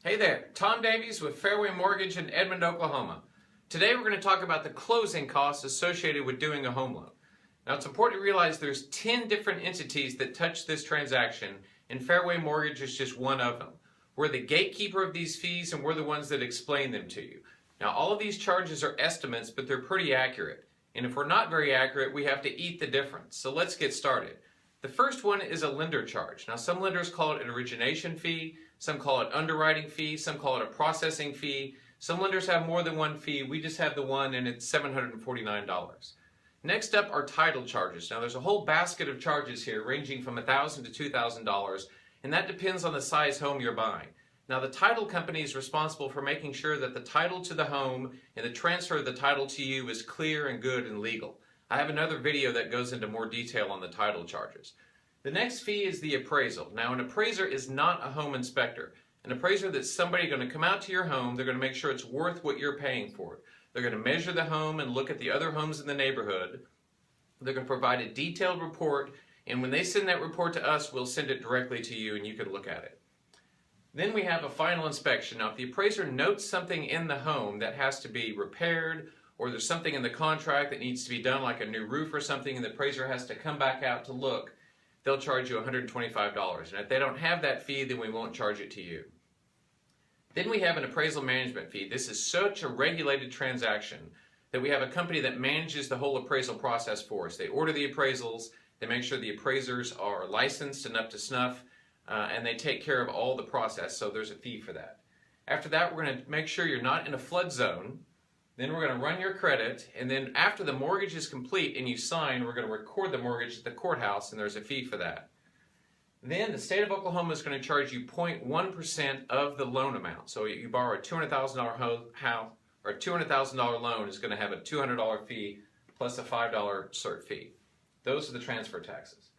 Hey there, Tom Davies with Fairway Mortgage in Edmond, Oklahoma. Today we're going to talk about the closing costs associated with doing a home loan. Now it's important to realize there's 10 different entities that touch this transaction, and Fairway Mortgage is just one of them. We're the gatekeeper of these fees and we're the ones that explain them to you. Now all of these charges are estimates, but they're pretty accurate. And if we're not very accurate, we have to eat the difference. So let's get started. The first one is a lender charge. Now some lenders call it an origination fee, some call it underwriting fee, some call it a processing fee. Some lenders have more than one fee. We just have the one and it's $749. Next up are title charges. Now there's a whole basket of charges here ranging from $1,000 to $2,000, and that depends on the size home you're buying. Now the title company is responsible for making sure that the title to the home and the transfer of the title to you is clear and good and legal. I have another video that goes into more detail on the title charges. The next fee is the appraisal. Now an appraiser is not a home inspector. An appraiser that's somebody going to come out to your home, they're going to make sure it's worth what you're paying for it. They're going to measure the home and look at the other homes in the neighborhood. They're going to provide a detailed report, and when they send that report to us, we'll send it directly to you and you can look at it. Then we have a final inspection. Now if the appraiser notes something in the home that has to be repaired, or there's something in the contract that needs to be done like a new roof or something, and the appraiser has to come back out to look, they'll charge you $125. And if they don't have that fee, then we won't charge it to you. Then we have an appraisal management fee. This is such a regulated transaction that we have a company that manages the whole appraisal process for us. They order the appraisals, they make sure the appraisers are licensed and up to snuff, and they take care of all the process, so there's a fee for that. After that, we're going to make sure you're not in a flood zone. Then we're going to run your credit, and then after the mortgage is complete and you sign, we're going to record the mortgage at the courthouse, and there's a fee for that. Then the state of Oklahoma is going to charge you 0.1% of the loan amount. So you borrow a $200,000 house or a $200,000 loan is going to have a $200 fee plus a $5 cert fee. Those are the transfer taxes.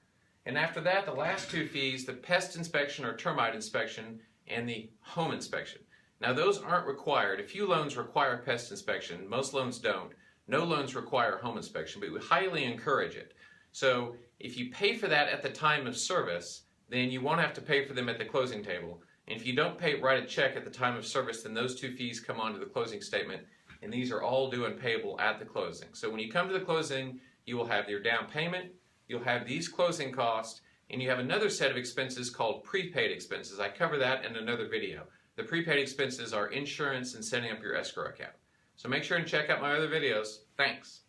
And after that, the last two fees, the pest inspection or termite inspection and the home inspection. Now those aren't required. A few loans require pest inspection, most loans don't. No loans require home inspection, but we highly encourage it. So if you pay for that at the time of service, then you won't have to pay for them at the closing table. And if you don't write a check at the time of service, then those two fees come onto the closing statement, and these are all due and payable at the closing. So when you come to the closing, you will have your down payment, you'll have these closing costs, and you have another set of expenses called prepaid expenses. I cover that in another video. The prepaid expenses are insurance and setting up your escrow account. So make sure and check out my other videos. Thanks.